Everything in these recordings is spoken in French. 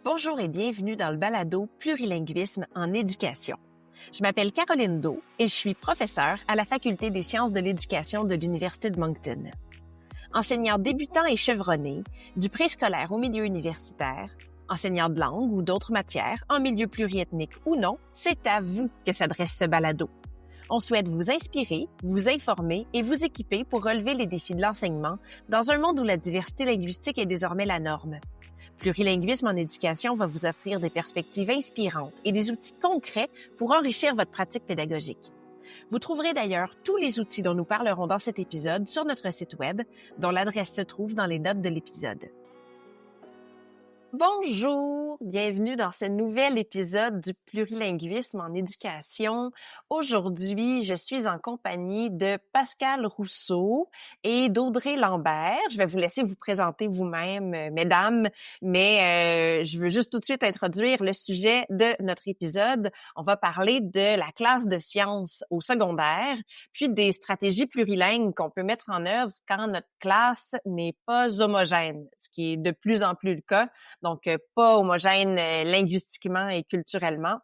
Bonjour et bienvenue dans le balado Plurilinguisme en éducation. Je m'appelle Caroline Do et je suis professeure à la Faculté des sciences de l'éducation de l'Université de Moncton. Enseignante débutant et chevronnée, du préscolaire au milieu universitaire, enseignante de langue ou d'autres matières, en milieu pluriethnique ou non, c'est à vous que s'adresse ce balado. On souhaite vous inspirer, vous informer et vous équiper pour relever les défis de l'enseignement dans un monde où la diversité linguistique est désormais la norme. Plurilinguisme en éducation va vous offrir des perspectives inspirantes et des outils concrets pour enrichir votre pratique pédagogique. Vous trouverez d'ailleurs tous les outils dont nous parlerons dans cet épisode sur notre site web, dont l'adresse se trouve dans les notes de l'épisode. Bonjour, bienvenue dans ce nouvel épisode du plurilinguisme en éducation. Aujourd'hui, je suis en compagnie de Pascal Rousseau et d'Audrey Lambert. Je vais vous laisser vous présenter vous-même, mesdames, mais je veux juste tout de suite introduire le sujet de notre épisode. On va parler de la classe de sciences au secondaire, puis des stratégies plurilingues qu'on peut mettre en œuvre quand notre classe n'est pas homogène, ce qui est de plus en plus le cas. Donc, pas homogène linguistiquement et culturellement.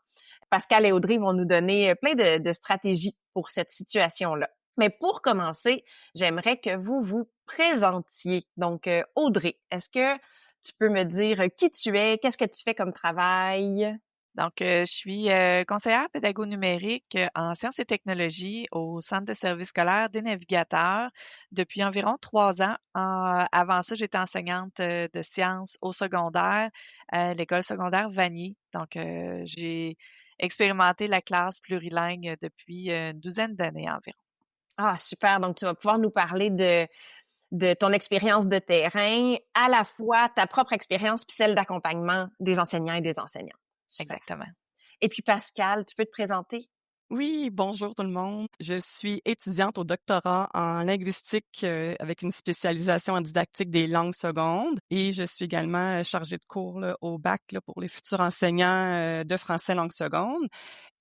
Pascal et Audrey vont nous donner plein de stratégies pour cette situation-là. Mais pour commencer, j'aimerais que vous vous présentiez. Donc, Audrey, est-ce que tu peux me dire qui tu es, qu'est-ce que tu fais comme travail? Donc, je suis conseillère pédago-numérique en sciences et technologies au Centre de services scolaires des navigateurs depuis environ 3 ans. Avant ça, j'étais enseignante de sciences au secondaire à l'école secondaire Vanier. Donc, j'ai expérimenté la classe plurilingue depuis une douzaine d'années environ. Ah, super. Donc, tu vas pouvoir nous parler de ton expérience de terrain, à la fois ta propre expérience puis celle d'accompagnement des enseignants et des enseignantes. Super. Exactement. Et puis, Pascal, tu peux te présenter? Oui, bonjour tout le monde. Je suis étudiante au doctorat en linguistique avec une spécialisation en didactique des langues secondes et je suis également chargée de cours là, au bac là, pour les futurs enseignants de français langue seconde.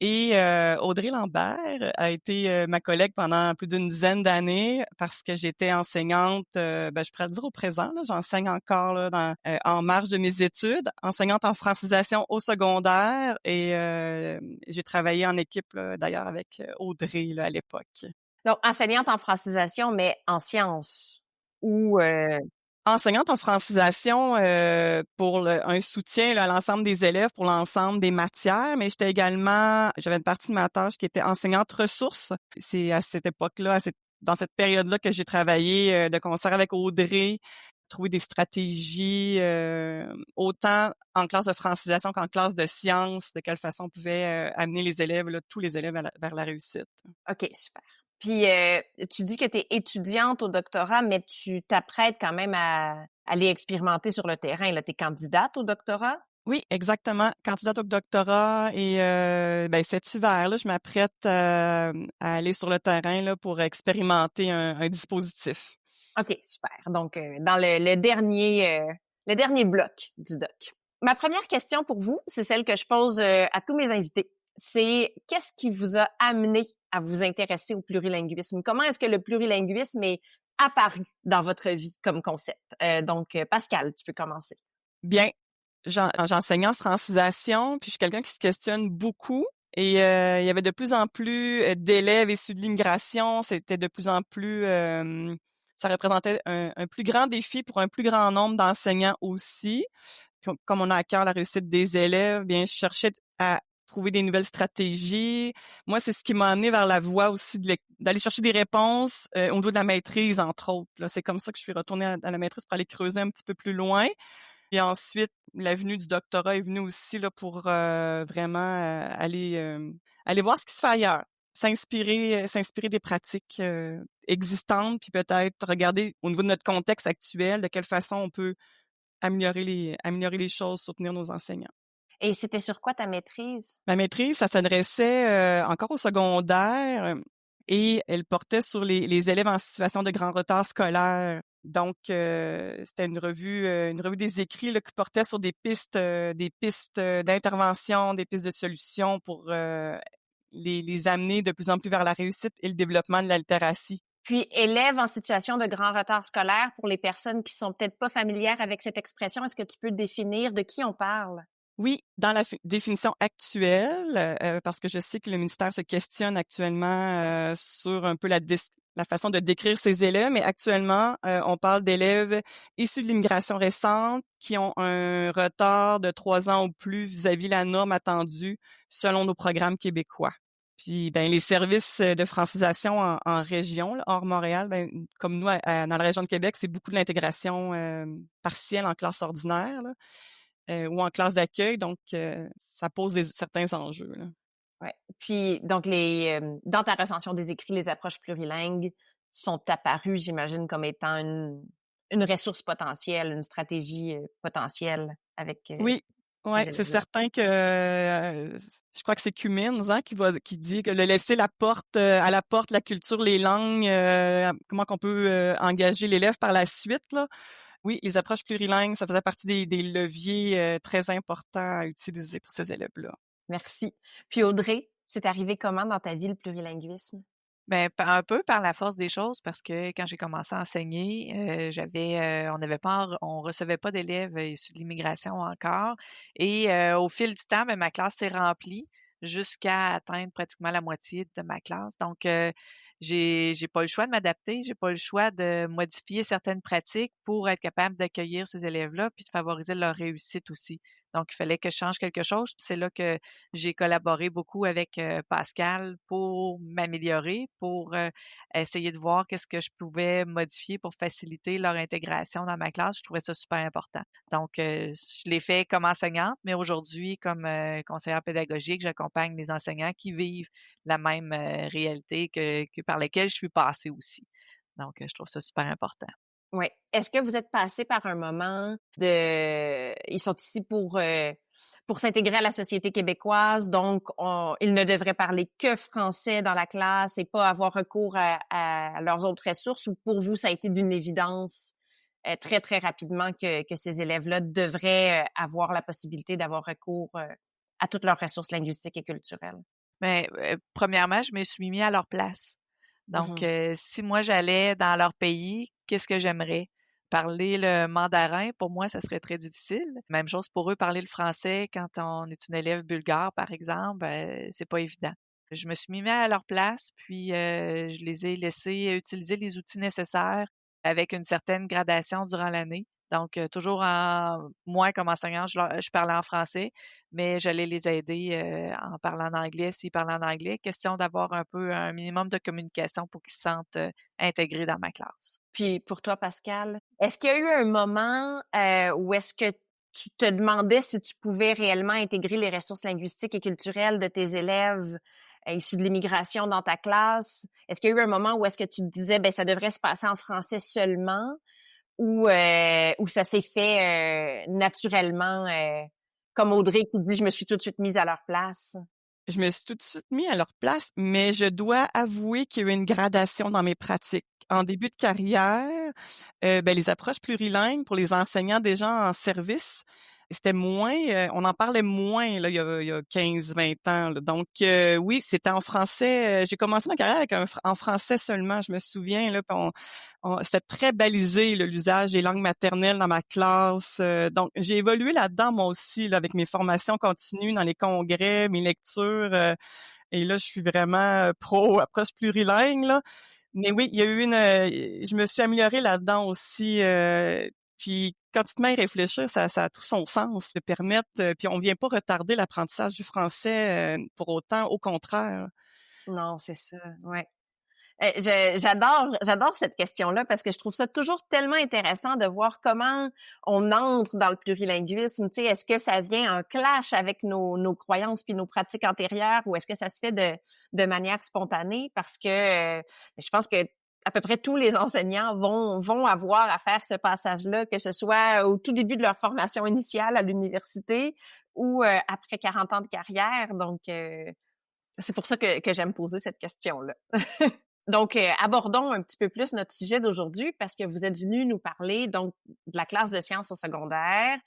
Et Audrey Lambert a été ma collègue pendant plus d'une dizaine d'années parce que j'étais enseignante, je pourrais le dire au présent, là, j'enseigne encore là, en marge de mes études, enseignante en francisation au secondaire et j'ai travaillé en équipe là, d'ailleurs avec Audrey là, à l'époque. Donc, enseignante en francisation, mais en sciences ou... Enseignante en francisation pour un soutien là, à l'ensemble des élèves, pour l'ensemble des matières, mais j'avais une partie de ma tâche qui était enseignante ressources. C'est à cette époque-là, dans cette période-là que j'ai travaillé de concert avec Audrey, trouver des stratégies autant en classe de francisation qu'en classe de sciences, de quelle façon on pouvait amener les élèves, là, tous les élèves vers la réussite. OK, super. Puis, tu dis que tu es étudiante au doctorat, mais tu t'apprêtes quand même à aller expérimenter sur le terrain. Tu es candidate au doctorat? Oui, exactement. Candidate au doctorat et cet hiver, là, je m'apprête à aller sur le terrain là, pour expérimenter un dispositif. OK, super. Donc, dans le dernier bloc du doc. Ma première question pour vous, c'est celle que je pose à tous mes invités. C'est qu'est-ce qui vous a amené à vous intéresser au plurilinguisme? Comment est-ce que le plurilinguisme est apparu dans votre vie comme concept? Donc, Pascal, tu peux commencer. Bien, j'enseignais en francisation, puis je suis quelqu'un qui se questionne beaucoup. Et il y avait de plus en plus d'élèves issus de l'immigration. C'était de plus en plus... ça représentait un plus grand défi pour un plus grand nombre d'enseignants aussi. Puis comme on a à cœur la réussite des élèves, bien, je cherchais à trouver des nouvelles stratégies. Moi, c'est ce qui m'a amené vers la voie aussi d'aller chercher des réponses au niveau de la maîtrise, entre autres. Là, c'est comme ça que je suis retournée à la maîtrise pour aller creuser un petit peu plus loin. Puis ensuite, la venue du doctorat est venue aussi là pour vraiment aller voir ce qui se fait ailleurs, s'inspirer des pratiques existantes, puis peut-être regarder au niveau de notre contexte actuel de quelle façon on peut améliorer les choses, soutenir nos enseignants. Et c'était sur quoi ta maîtrise? Ma maîtrise, ça s'adressait encore au secondaire et elle portait sur les élèves en situation de grand retard scolaire. Donc, c'était une revue des écrits là, qui portait sur des pistes d'intervention, des pistes de solutions pour les amener de plus en plus vers la réussite et le développement de la littératie. Puis, élève en situation de grand retard scolaire, pour les personnes qui sont peut-être pas familières avec cette expression, est-ce que tu peux définir de qui on parle? Oui, dans la définition actuelle, parce que je sais que le ministère se questionne actuellement, sur un peu la façon de décrire ces élèves, mais actuellement, on parle d'élèves issus de l'immigration récente qui ont un retard de 3 ans ou plus vis-à-vis la norme attendue selon nos programmes québécois. Puis, ben, les services de francisation en région, là, hors Montréal, ben, comme nous, dans la région de Québec, c'est beaucoup de l'intégration partielle en classe ordinaire, là. Ou en classe d'accueil, donc ça pose certains enjeux, là. Ouais. Puis, donc, dans ta recension des écrits, les approches plurilingues sont apparues, j'imagine, comme étant une ressource potentielle, une stratégie potentielle avec Oui, ces ouais, c'est élèves-là. certain que je crois que c'est Cummins, hein, qui dit que le laisser la porte à la porte, la culture, les langues, comment qu'on peut engager l'élève par la suite, là. Oui, les approches plurilingues, ça faisait partie des leviers très importants à utiliser pour ces élèves-là. Merci. Puis, Audrey, c'est arrivé comment dans ta vie, le plurilinguisme? Ben, un peu par la force des choses, parce que quand j'ai commencé à enseigner, on recevait pas d'élèves issus de l'immigration encore. Et au fil du temps, ben, ma classe s'est remplie jusqu'à atteindre pratiquement la moitié de ma classe. Donc, j'ai pas eu le choix de m'adapter, j'ai pas eu le choix de modifier certaines pratiques pour être capable d'accueillir ces élèves-là, puis de favoriser leur réussite aussi. Donc, il fallait que je change quelque chose. Puis c'est là que j'ai collaboré beaucoup avec Pascal pour m'améliorer, pour essayer de voir qu'est-ce que je pouvais modifier pour faciliter leur intégration dans ma classe. Je trouvais ça super important. Donc, je l'ai fait comme enseignante, mais aujourd'hui, comme conseillère pédagogique, j'accompagne les enseignants qui vivent la même réalité que par laquelle je suis passée aussi. Donc, je trouve ça super important. Oui. Est-ce que vous êtes passé par un moment ils sont ici pour s'intégrer à la société québécoise, donc ils ne devraient parler que français dans la classe et pas avoir recours à leurs autres ressources, ou pour vous, ça a été d'une évidence très, très rapidement que ces élèves-là devraient avoir la possibilité d'avoir recours à toutes leurs ressources linguistiques et culturelles? Mais, premièrement, je me suis mis à leur place. Donc, Mhm. si moi j'allais dans leur pays, qu'est-ce que j'aimerais? Parler le mandarin, pour moi, ça serait très difficile. Même chose pour eux, parler le français quand on est une élève bulgare, par exemple, c'est pas évident. Je me suis mis à leur place, puis je les ai laissés utiliser les outils nécessaires avec une certaine gradation durant l'année. Donc, toujours moi, comme enseignante, je parlais en français, mais j'allais les aider en parlant en anglais, s'ils parlaient en anglais. Question d'avoir un peu un minimum de communication pour qu'ils se sentent intégrés dans ma classe. Puis pour toi, Pascal, est-ce qu'il y a eu un moment où est-ce que tu te demandais si tu pouvais réellement intégrer les ressources linguistiques et culturelles de tes élèves issus de l'immigration dans ta classe? Est-ce qu'il y a eu un moment où est-ce que tu te disais, ben ça devrait se passer en français seulement, ou ça s'est fait naturellement, comme Audrey qui dit, je me suis tout de suite mise à leur place? Je me suis tout de suite mis à leur place, mais je dois avouer qu'il y a eu une gradation dans mes pratiques. En début de carrière, ben, les approches plurilingues pour les enseignants déjà en service, c'était moins, on en parlait moins là, il y a 15-20 ans. Là. Donc oui, c'était en français. J'ai commencé ma carrière avec en français seulement. Je me souviens là, puis c'était très balisé là, l'usage des langues maternelles dans ma classe. Donc j'ai évolué là-dedans moi aussi là, avec mes formations continues dans les congrès, mes lectures. Et là, je suis vraiment pro approche plurilingue là. Mais oui, il y a eu je me suis améliorée là-dedans aussi. Puis quand tu te mets à y réfléchir, ça a tout son sens de permettre. Puis on vient pas retarder l'apprentissage du français pour autant, au contraire. Non, c'est ça, ouais. J'adore cette question-là parce que je trouve ça toujours tellement intéressant de voir comment on entre dans le plurilinguisme. Tu sais, est-ce que ça vient en clash avec nos croyances puis nos pratiques antérieures, ou est-ce que ça se fait de manière spontanée? Parce que je pense que à peu près tous les enseignants vont avoir à faire ce passage-là, que ce soit au tout début de leur formation initiale à l'université ou après 40 ans de carrière. Donc, c'est pour ça que j'aime poser cette question-là. Donc, abordons un petit peu plus notre sujet d'aujourd'hui, parce que vous êtes venu nous parler donc de la classe de sciences au secondaire,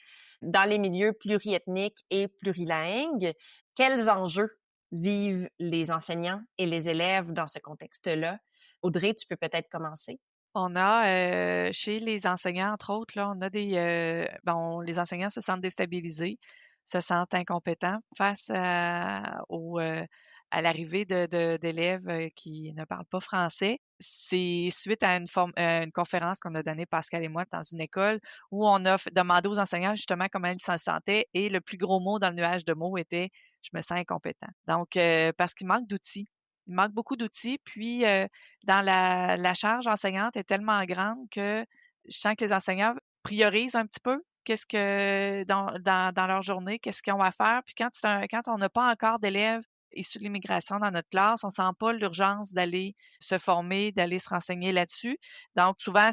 dans les milieux pluriethniques et plurilingues. Quels enjeux vivent les enseignants et les élèves dans ce contexte-là? Audrey, tu peux peut-être commencer. On a, chez les enseignants, entre autres, là, on a les enseignants se sentent déstabilisés, se sentent incompétents face à l'arrivée d'élèves qui ne parlent pas français. C'est suite à une conférence qu'on a donnée, Pascal et moi, dans une école, où on a demandé aux enseignants justement comment ils s'en sentaient, et le plus gros mot dans le nuage de mots était: «Je me sens incompétent». Donc, parce qu'il manque d'outils. Il manque beaucoup d'outils, puis, dans la charge enseignante est tellement grande que je sens que les enseignants priorisent un petit peu qu'est-ce que dans leur journée, qu'est-ce qu'ils ont à faire. Puis quand on n'a pas encore d'élèves issus de l'immigration dans notre classe, on sent pas l'urgence d'aller se former, d'aller se renseigner là-dessus. Donc souvent,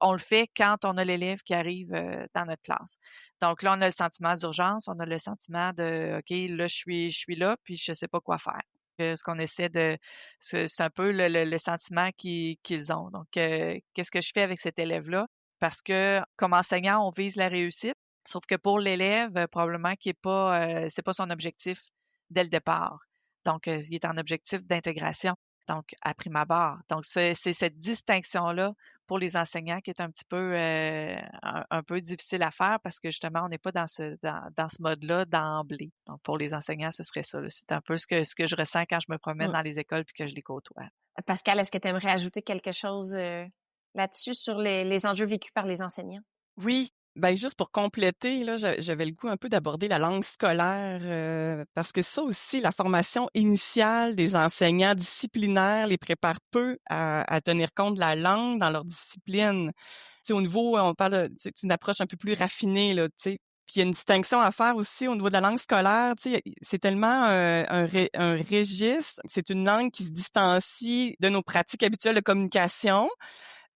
on le fait quand on a l'élève qui arrive, dans notre classe. Donc là, on a le sentiment d'urgence, on a le sentiment de: «OK, là, je suis là, puis je sais pas quoi faire». Ce qu'on essaie de c'est un peu le sentiment qu'ils ont. Donc, qu'est-ce que je fais avec cet élève-là? Parce que comme enseignant, on vise la réussite, sauf que pour l'élève, probablement qu'il est pas, c'est pas son objectif dès le départ. Donc, il est en objectif d'intégration, donc à prime abord. Donc c'est cette distinction-là pour les enseignants qui est un petit peu, un peu difficile à faire parce que justement, on n'est pas dans ce mode-là d'emblée. Donc pour les enseignants, ce serait ça, là. C'est un peu ce que je ressens quand je me promène Mm. dans les écoles puis que je les côtoie. Pascal, est-ce que tu aimerais ajouter quelque chose là-dessus sur les enjeux vécus par les enseignants? Oui, ben juste pour compléter, là, j'avais le goût un peu d'aborder la langue scolaire, parce que ça aussi, la formation initiale des enseignants disciplinaires les prépare peu à tenir compte de la langue dans leur discipline. Tu sais, au niveau, on parle d'une approche un peu plus raffinée, là, tu sais. Puis il y a une distinction à faire aussi au niveau de la langue scolaire, tu sais, c'est tellement un registre, c'est une langue qui se distancie de nos pratiques habituelles de communication.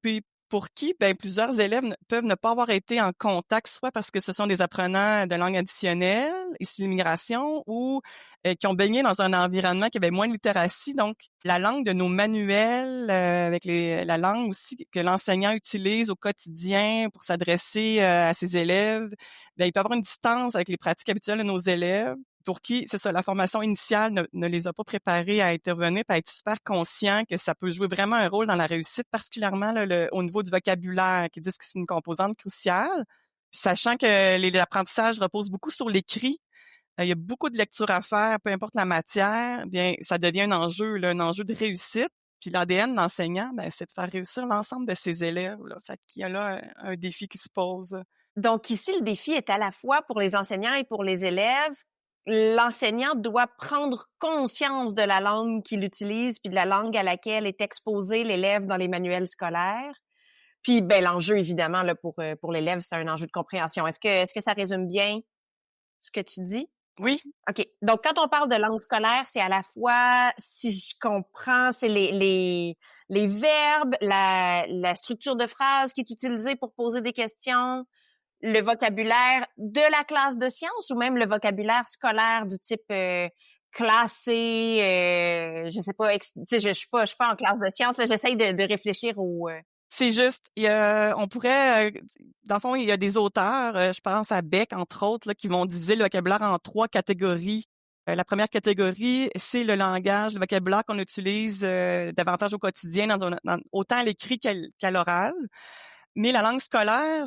Puis pour qui, ben, plusieurs élèves peuvent ne pas avoir été en contact, soit parce que ce sont des apprenants de langue additionnelle, issus de l'immigration, ou qui ont baigné dans un environnement qui avait moins de littératie. Donc, la langue de nos manuels, avec la langue aussi que l'enseignant utilise au quotidien pour s'adresser à ses élèves, ben, il peut avoir une distance avec les pratiques habituelles de nos élèves pour qui, c'est ça, la formation initiale ne les a pas préparés à intervenir, puis à être super conscients que ça peut jouer vraiment un rôle dans la réussite, particulièrement là, au niveau du vocabulaire, qui disent que c'est une composante cruciale. Puis sachant que l'apprentissage repose beaucoup sur l'écrit, il y a beaucoup de lectures à faire, peu importe la matière, bien, ça devient un enjeu, là, un enjeu de réussite. Puis l'ADN de l'enseignant, ben, c'est de faire réussir l'ensemble de ses élèves, là. Fait qu'il y a là un défi qui se pose. Donc ici, le défi est à la fois pour les enseignants et pour les élèves. L'enseignant doit prendre conscience de la langue qu'il utilise puis de la langue à laquelle est exposé l'élève dans les manuels scolaires. Puis ben l'enjeu évidemment là pour l'élève, c'est un enjeu de compréhension. Est-ce que ça résume bien ce que tu dis? Oui, OK. Donc quand on parle de langue scolaire, c'est à la fois, si je comprends, c'est les verbes, la structure de phrase qui est utilisée pour poser des questions, le vocabulaire de la classe de sciences ou même le vocabulaire scolaire du type classé, je sais pas, tu sais, je suis pas en classe de sciences, là, j'essaye de réfléchir au c'est juste, on pourrait, dans le fond, il y a des auteurs, je pense à Beck, entre autres, là, qui vont diviser le vocabulaire en 3 catégories. La première catégorie, c'est le langage, le vocabulaire qu'on utilise davantage au quotidien, autant à l'écrit qu'à l'oral. Mais la langue scolaire,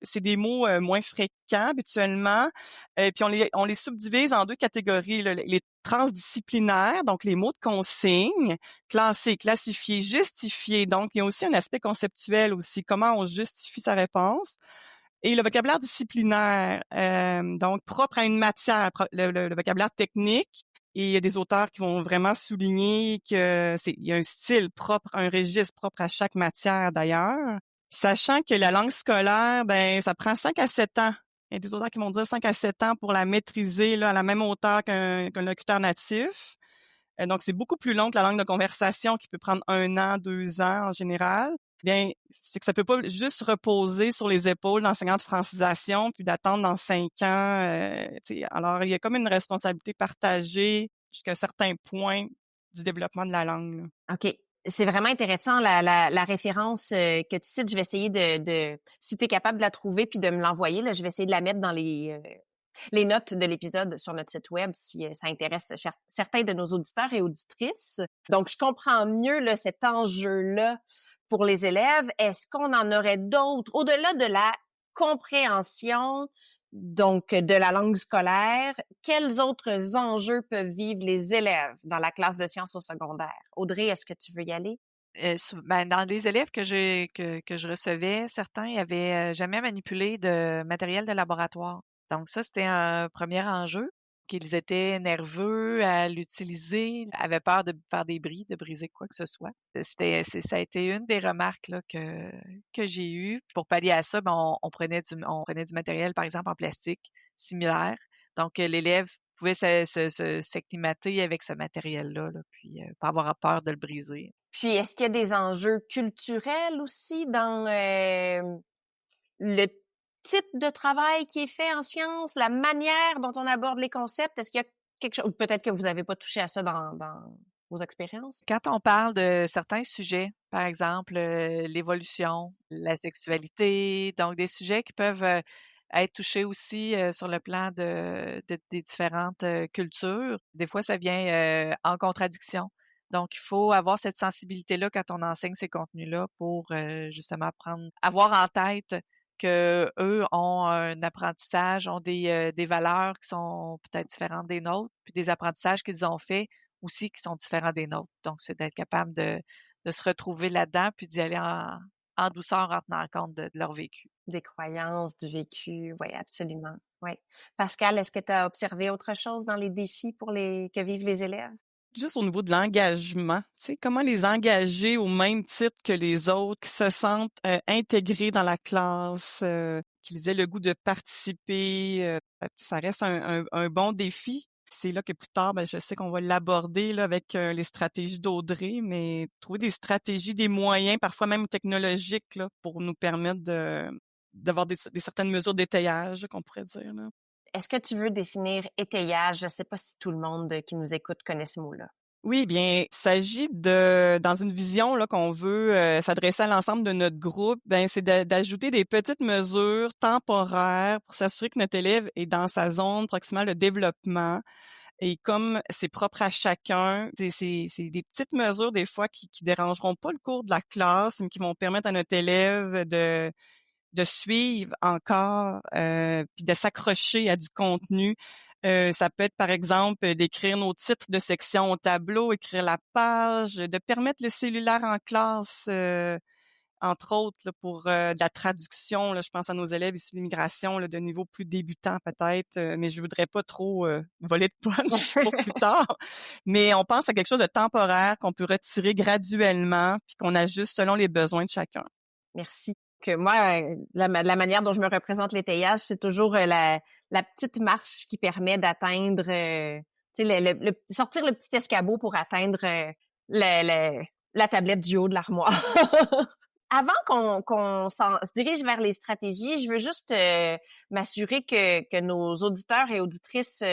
c'est des mots moins fréquents habituellement. Puis on les subdivise en 2 catégories, là, les transdisciplinaires, donc les mots de consigne, classer, classifier, justifier. Donc, il y a aussi un aspect conceptuel aussi, comment on justifie sa réponse. Et le vocabulaire disciplinaire, donc propre à une matière, le vocabulaire technique. Et il y a des auteurs qui vont vraiment souligner que il y a un style propre, un registre propre à chaque matière d'ailleurs. Sachant que la langue scolaire, ben, ça prend 5 à 7 ans. Il y a des auteurs qui vont dire 5 à 7 ans pour la maîtriser là, à la même hauteur qu'un locuteur natif. Donc, c'est beaucoup plus long que la langue de conversation qui peut prendre 1 an, 2 ans en général. Bien, c'est que ça peut pas juste reposer sur les épaules d'enseignants de francisation puis d'attendre dans 5 ans. Alors, il y a comme une responsabilité partagée jusqu'à un certain point du développement de la langue, là. OK. C'est vraiment intéressant la référence que tu cites. Je vais essayer de si tu es capable de la trouver puis de me l'envoyer là, je vais essayer de la mettre dans les notes de l'épisode sur notre site web si ça intéresse certains de nos auditeurs et auditrices. Donc, je comprends mieux là, cet enjeu-là pour les élèves. Est-ce qu'on en aurait d'autres, au-delà de la compréhension, donc de la langue scolaire, quels autres enjeux peuvent vivre les élèves dans la classe de sciences au secondaire? Audrey, est-ce que tu veux y aller? Dans les élèves que je recevais, certains avaient jamais manipulé de matériel de laboratoire. Donc ça, c'était un premier enjeu, qu'ils étaient nerveux à l'utiliser, avaient peur de faire des bris, de briser quoi que ce soit. Ça a été une des remarques là, que j'ai eues. Pour pallier à ça, ben, on on prenait du matériel, par exemple, en plastique similaire. Donc, l'élève pouvait s'acclimater avec ce matériel-là, là, puis pas avoir peur de le briser. Puis, est-ce qu'il y a des enjeux culturels aussi dans le type de travail qui est fait en sciences, la manière dont on aborde les concepts? Est-ce qu'il y a quelque chose, ou peut-être que vous n'avez pas touché à ça dans vos expériences? Quand on parle de certains sujets, par exemple, l'évolution, la sexualité, donc des sujets qui peuvent, être touchés aussi, sur le plan des différentes, cultures, des fois ça vient, en contradiction. Donc il faut avoir cette sensibilité-là quand on enseigne ces contenus-là pour, justement avoir en tête qu'eux ont un apprentissage, ont des valeurs qui sont peut-être différentes des nôtres, puis des apprentissages qu'ils ont faits aussi qui sont différents des nôtres. Donc, c'est d'être capable de se retrouver là-dedans, puis d'y aller en douceur en tenant compte de leur vécu. Des croyances, du vécu, oui, absolument. Oui. Pascal, est-ce que tu as observé autre chose dans les défis pour que vivent les élèves? Juste au niveau de l'engagement, tu sais, comment les engager au même titre que les autres, qui se sentent intégrés dans la classe, qu'ils aient le goût de participer. Ça reste un bon défi. C'est là que plus tard, ben, je sais qu'on va l'aborder là, avec les stratégies d'Audrey, mais trouver des stratégies, des moyens, parfois même technologiques, là, pour nous permettre d'avoir des certaines mesures d'étayage, qu'on pourrait dire, là. Est-ce que tu veux définir étayage? Je ne sais pas si tout le monde qui nous écoute connaît ce mot-là. Oui, bien, il s'agit dans une vision là qu'on veut s'adresser à l'ensemble de notre groupe, ben c'est d'ajouter des petites mesures temporaires pour s'assurer que notre élève est dans sa zone proximale de développement. Et comme c'est propre à chacun, c'est des petites mesures des fois qui dérangeront pas le cours de la classe, mais qui vont permettre à notre élève de suivre encore, puis de s'accrocher à du contenu. Ça peut être, par exemple, d'écrire nos titres de section au tableau, écrire la page, de permettre le cellulaire en classe, entre autres, là, pour de la traduction. Là, je pense à nos élèves issus de l'immigration là, de niveau plus débutant peut-être, mais je voudrais pas trop voler de punch pour plus tard. Mais on pense à quelque chose de temporaire qu'on peut retirer graduellement, puis qu'on ajuste selon les besoins de chacun. Merci. Que moi, la manière dont je me représente l'étayage, c'est toujours la petite marche qui permet d'atteindre, tu sais, sortir le petit escabeau pour atteindre la tablette du haut de l'armoire. Avant qu'on se dirige vers les stratégies, je veux juste m'assurer que nos auditeurs et auditrices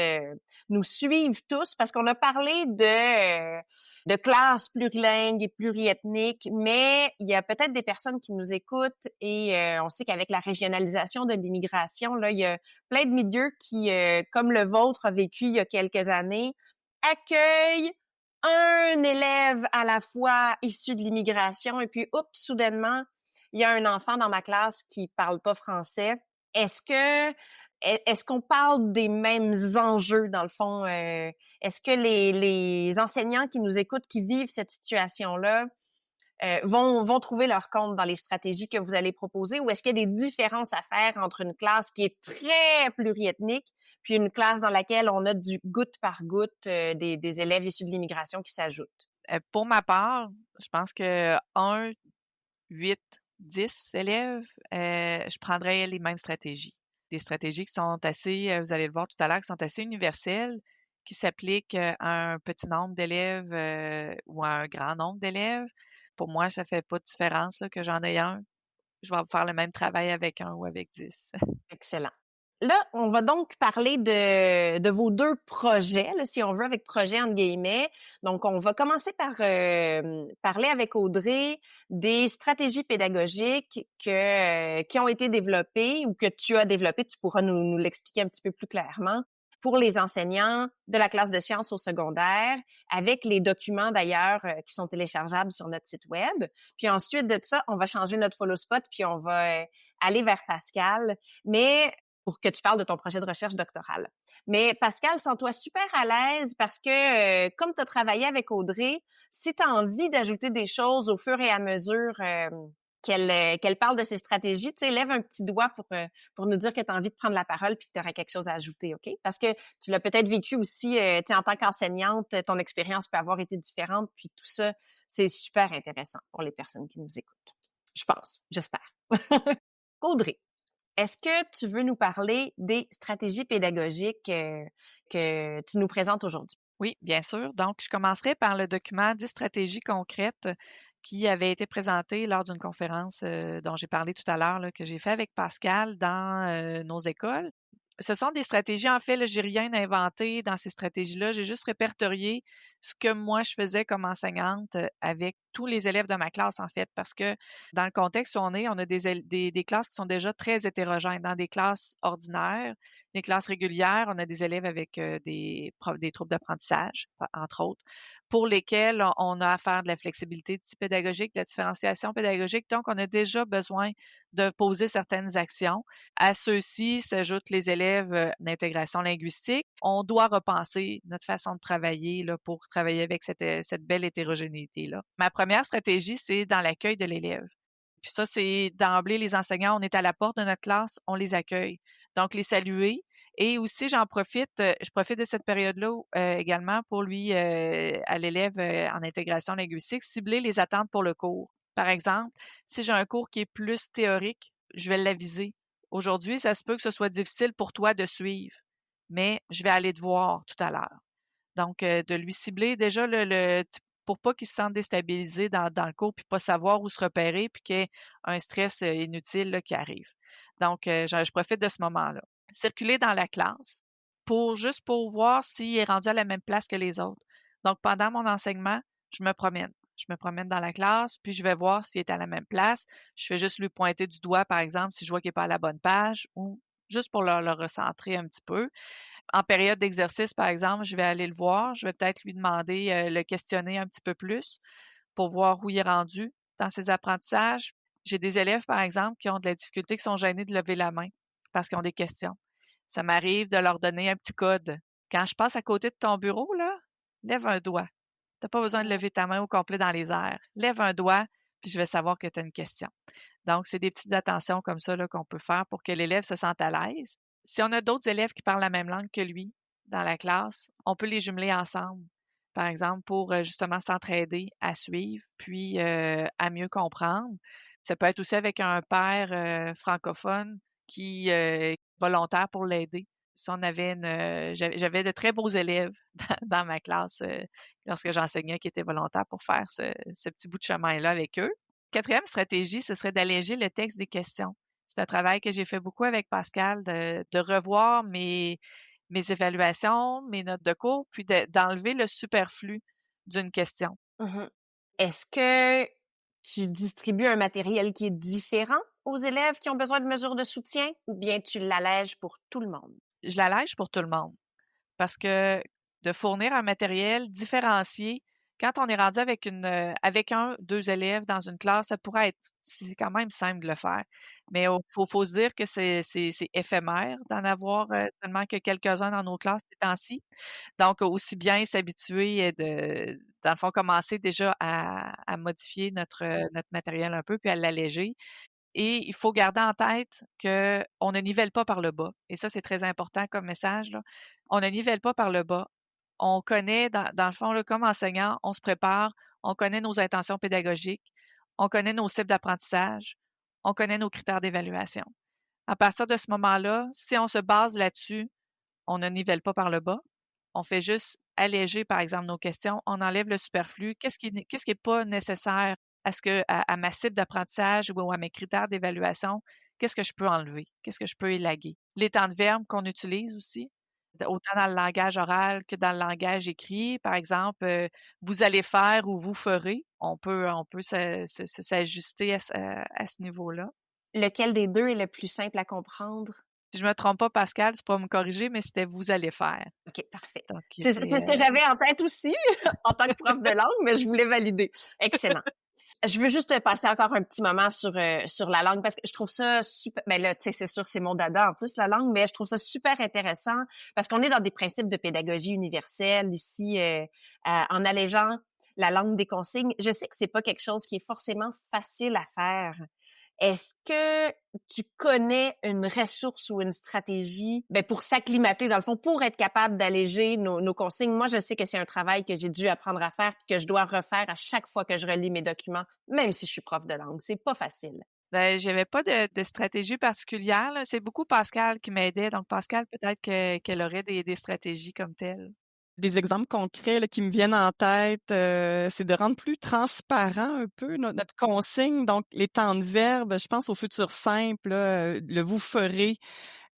nous suivent tous parce qu'on a parlé de classes plurilingues et pluriethniques, mais il y a peut-être des personnes qui nous écoutent et on sait qu'avec la régionalisation de l'immigration, là, il y a plein de milieux qui, comme le vôtre a vécu il y a quelques années, accueillent un élève à la fois issu de l'immigration et puis, oups, soudainement, il y a un enfant dans ma classe qui parle pas français. Est-ce qu'on parle des mêmes enjeux dans le fond? Est-ce que les enseignants qui nous écoutent, qui vivent cette situation-là, vont trouver leur compte dans les stratégies que vous allez proposer ou est-ce qu'il y a des différences à faire entre une classe qui est très pluriethnique puis une classe dans laquelle on a du goutte par goutte des élèves issus de l'immigration qui s'ajoutent? Pour ma part, je pense que 1, 8, 10 élèves, je prendrais les mêmes stratégies. Des stratégies qui sont assez, vous allez le voir tout à l'heure, qui sont assez universelles, qui s'appliquent à un petit nombre d'élèves ou à un grand nombre d'élèves. Pour moi, ça fait pas de différence là, que j'en ai un. Je vais faire le même travail avec un ou avec 10. Excellent. Là, on va donc parler de vos deux projets, là, si on veut, avec projet entre guillemets. Donc, on va commencer par parler avec Audrey des stratégies pédagogiques qui ont été développées ou que tu as développées. Tu pourras nous l'expliquer un petit peu plus clairement pour les enseignants de la classe de sciences au secondaire, avec les documents d'ailleurs qui sont téléchargeables sur notre site web. Puis ensuite de ça, on va changer notre follow spot, puis on va aller vers Pascal. Mais pour que tu parles de ton projet de recherche doctorale. Mais Pascal, sens-toi super à l'aise parce que comme tu as travaillé avec Audrey, si tu as envie d'ajouter des choses au fur et à mesure qu'elle parle de ses stratégies, tu sais, lève un petit doigt pour nous dire que tu as envie de prendre la parole puis que tu aurais quelque chose à ajouter, OK? Parce que tu l'as peut-être vécu aussi, tu sais, en tant qu'enseignante, ton expérience peut avoir été différente, puis tout ça, c'est super intéressant pour les personnes qui nous écoutent. Je pense, j'espère. Audrey, est-ce que tu veux nous parler des stratégies pédagogiques que tu nous présentes aujourd'hui? Oui, bien sûr. Donc, je commencerai par le document 10 stratégies concrètes qui avait été présenté lors d'une conférence dont j'ai parlé tout à l'heure, là, que j'ai fait avec Pascal dans nos écoles. Ce sont des stratégies, en fait, là, j'ai rien inventé dans ces stratégies-là. J'ai juste répertorié ce que moi je faisais comme enseignante avec tous les élèves de ma classe, en fait, parce que dans le contexte où on a des classes qui sont déjà très hétérogènes. Dans des classes ordinaires, des classes régulières, on a des élèves avec des troubles d'apprentissage, entre autres, pour lesquels on a à faire de la flexibilité pédagogique, de la différenciation pédagogique. Donc, on a déjà besoin de poser certaines actions. À ceux-ci s'ajoutent les élèves d'intégration linguistique. On doit repenser notre façon de travailler là, pour travailler avec cette belle hétérogénéité-là. Ma première stratégie, c'est dans l'accueil de l'élève. Puis ça, c'est d'emblée, les enseignants, on est à la porte de notre classe, on les accueille. Donc, les saluer. Et aussi, je profite de cette période-là également pour à l'élève en intégration linguistique, cibler les attentes pour le cours. Par exemple, si j'ai un cours qui est plus théorique, je vais l'aviser. Aujourd'hui, ça se peut que ce soit difficile pour toi de suivre, mais je vais aller te voir tout à l'heure. Donc, de lui cibler déjà pour pas qu'il se sente déstabilisé dans le cours, puis pas savoir où se repérer, puis qu'il y ait un stress inutile là, qui arrive. Donc, je profite de ce moment-là. Circuler dans la classe juste pour voir s'il est rendu à la même place que les autres. Donc, pendant mon enseignement, je me promène. Je me promène dans la classe, puis je vais voir s'il est à la même place. Je fais juste lui pointer du doigt, par exemple, si je vois qu'il n'est pas à la bonne page, ou juste pour le recentrer un petit peu. En période d'exercice, par exemple, je vais aller le voir. Je vais peut-être lui demander, le questionner un petit peu plus pour voir où il est rendu dans ses apprentissages. J'ai des élèves, par exemple, qui ont de la difficulté, qui sont gênés de lever la main parce qu'ils ont des questions. Ça m'arrive de leur donner un petit code. Quand je passe à côté de ton bureau, là, lève un doigt. Tu n'as pas besoin de lever ta main au complet dans les airs. Lève un doigt, puis je vais savoir que tu as une question. Donc, c'est des petites attentions comme ça là, qu'on peut faire pour que l'élève se sente à l'aise. Si on a d'autres élèves qui parlent la même langue que lui dans la classe, on peut les jumeler ensemble, par exemple, pour justement s'entraider à suivre, puis à mieux comprendre. Ça peut être aussi avec un père francophone qui est volontaire pour l'aider. Si on avait j'avais de très beaux élèves dans ma classe lorsque j'enseignais qui étaient volontaires pour faire ce petit bout de chemin-là avec eux. Quatrième stratégie, ce serait d'alléger le texte des questions. C'est un travail que j'ai fait beaucoup avec Pascal, de revoir mes évaluations, mes notes de cours, puis d'enlever le superflu d'une question. Mm-hmm. Est-ce que tu distribues un matériel qui est différent aux élèves qui ont besoin de mesures de soutien ou bien tu l'allèges pour tout le monde? Je l'allège pour tout le monde parce que de fournir un matériel différencié, quand on est rendu avec 2 élèves dans une classe, c'est quand même simple de le faire. Mais faut se dire que c'est éphémère d'en avoir seulement que quelques-uns dans nos classes ces temps-ci. Donc, aussi bien s'habituer et dans le fond, commencer déjà à modifier notre matériel un peu, puis à l'alléger. Et il faut garder en tête qu'on ne nivelle pas par le bas. Et ça, c'est très important comme message, là. On ne nivelle pas par le bas. On connaît, dans le fond, là, comme enseignant, on se prépare, on connaît nos intentions pédagogiques, on connaît nos cibles d'apprentissage, on connaît nos critères d'évaluation. À partir de ce moment-là, si on se base là-dessus, on ne nivelle pas par le bas. On fait juste alléger, par exemple, nos questions. On enlève le superflu. Qu'est-ce qui est pas nécessaire à ma cible d'apprentissage ou à mes critères d'évaluation? qu'est-ce que je peux enlever? Qu'est-ce que je peux élaguer? Les temps de verbe qu'on utilise aussi, autant dans le langage oral que dans le langage écrit. Par exemple, vous allez faire ou vous ferez. On peut s'ajuster à ce niveau-là. Lequel des deux est le plus simple à comprendre? Si je me trompe pas, Pascal, tu pourras me corriger, mais c'était vous allez faire. OK, parfait. Donc, C'est ce que j'avais en tête aussi en tant que prof de langue, mais je voulais valider. Excellent. Je veux juste passer encore un petit moment sur la langue parce que je trouve ça super. Ben là, tu sais, c'est sûr, c'est mon dada en plus la langue, mais je trouve ça super intéressant parce qu'on est dans des principes de pédagogie universelle ici, en allégeant la langue des consignes. Je sais que c'est pas quelque chose qui est forcément facile à faire. Est-ce que tu connais une ressource ou une stratégie pour s'acclimater, dans le fond, pour être capable d'alléger nos consignes? Moi, je sais que c'est un travail que j'ai dû apprendre à faire puis que je dois refaire à chaque fois que je relis mes documents, même si je suis prof de langue. C'est pas facile. J'avais pas de stratégie particulière, là. C'est beaucoup Pascal qui m'aidait. Donc, Pascal, peut-être qu'elle aurait des stratégies comme telles. Des exemples concrets là, qui me viennent en tête, c'est de rendre plus transparent un peu notre consigne. Donc, les temps de verbe, je pense au futur simple, là, le vous ferez,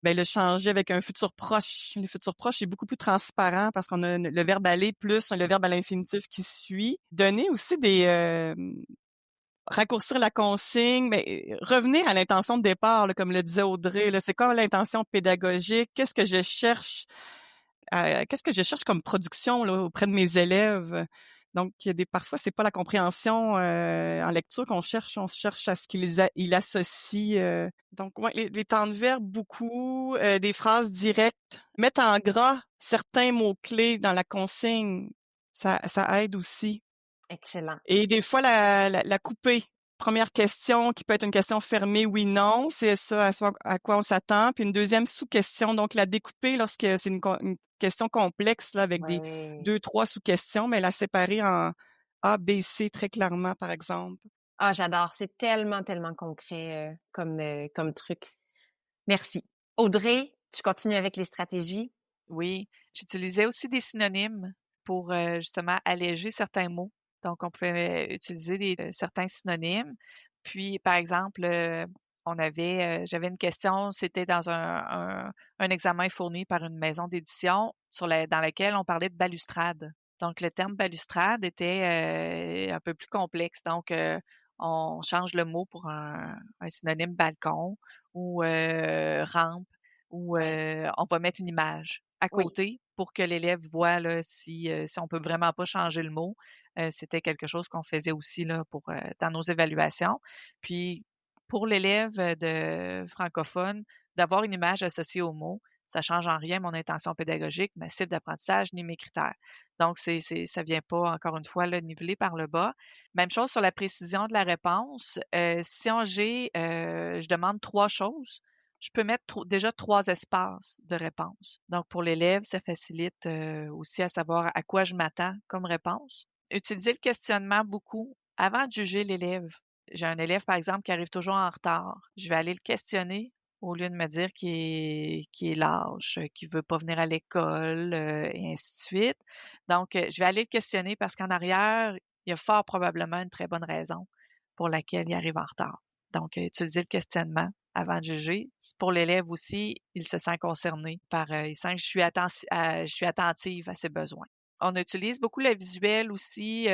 ben le changer avec un futur proche. Le futur proche est beaucoup plus transparent parce qu'on a le verbe aller plus le verbe à l'infinitif qui suit. Donner aussi des raccourcir la consigne, mais revenir à l'intention de départ, là, comme le disait Audrey, là, c'est quoi l'intention pédagogique? Qu'est-ce que je cherche comme production là, auprès de mes élèves? Donc, il y a parfois, c'est pas la compréhension en lecture qu'on cherche, on cherche à ce qu'il associe. Donc, ouais, les temps de verbe, beaucoup, des phrases directes. Mettre en gras certains mots-clés dans la consigne, ça aide aussi. Excellent. Et des fois, la couper. Première question qui peut être une question fermée, oui, non, c'est ça à quoi on s'attend. Puis une deuxième sous-question, donc la découper lorsque c'est une question complexe là, avec des Ouais. 2, 3 sous-questions, mais la séparer en A, B, C très clairement, par exemple. Ah, j'adore. C'est tellement, tellement concret comme truc. Merci. Audrey, tu continues avec les stratégies? Oui, j'utilisais aussi des synonymes pour justement alléger certains mots. Donc, on pouvait utiliser certains synonymes. Puis, par exemple, j'avais une question, c'était dans un examen fourni par une maison d'édition dans laquelle on parlait de balustrade. Donc, le terme balustrade était un peu plus complexe. Donc, on change le mot pour un synonyme balcon ou rampe ou Ouais. on va mettre une image à Oui. côté pour que l'élève voit là, si on peut vraiment pas changer le mot. C'était quelque chose qu'on faisait aussi là, dans nos évaluations. Puis, pour l'élève de francophone, d'avoir une image associée au mot, ça change en rien mon intention pédagogique, ma cible d'apprentissage, ni mes critères. Donc, ça vient pas, encore une fois, là, niveler par le bas. Même chose sur la précision de la réponse. Je demande 3 choses, je peux mettre déjà 3 espaces de réponse. Donc, pour l'élève, ça facilite aussi à savoir à quoi je m'attends comme réponse. Utiliser le questionnement beaucoup avant de juger l'élève. J'ai un élève, par exemple, qui arrive toujours en retard. Je vais aller le questionner au lieu de me dire qu'il est lâche, qu'il veut pas venir à l'école, et ainsi de suite. Donc, je vais aller le questionner parce qu'en arrière, il y a fort probablement une très bonne raison pour laquelle il arrive en retard. Donc, utiliser le questionnement avant de juger. Pour l'élève aussi, il se sent concerné il sent que je suis attentive à ses besoins. On utilise beaucoup le visuel aussi,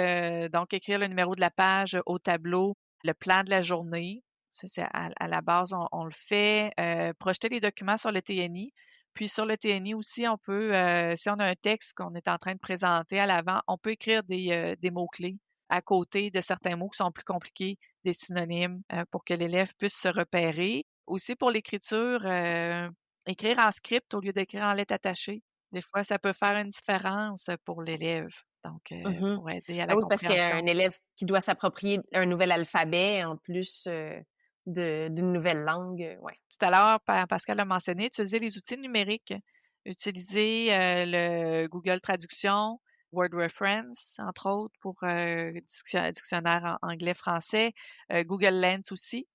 donc écrire le numéro de la page au tableau, le plan de la journée. Ça, c'est à la base, on le fait. Projeter les documents sur le TNI. Puis sur le TNI aussi, on peut, si on a un texte qu'on est en train de présenter à l'avant, on peut écrire des mots-clés à côté de certains mots qui sont plus compliqués, des synonymes, pour que l'élève puisse se repérer. Aussi pour l'écriture, écrire en script au lieu d'écrire en lettres attachées. Des fois, ça peut faire une différence pour l'élève, donc Mhm. pour aider à Ah la oui, parce compréhension. qu'un élève qui doit s'approprier un nouvel alphabet en plus d'une nouvelle langue, ouais. Tout à l'heure, Pascal a mentionné, utiliser les outils numériques, utiliser le Google Traduction, Word Reference, entre autres, pour dictionnaire anglais-français, Google Lens aussi.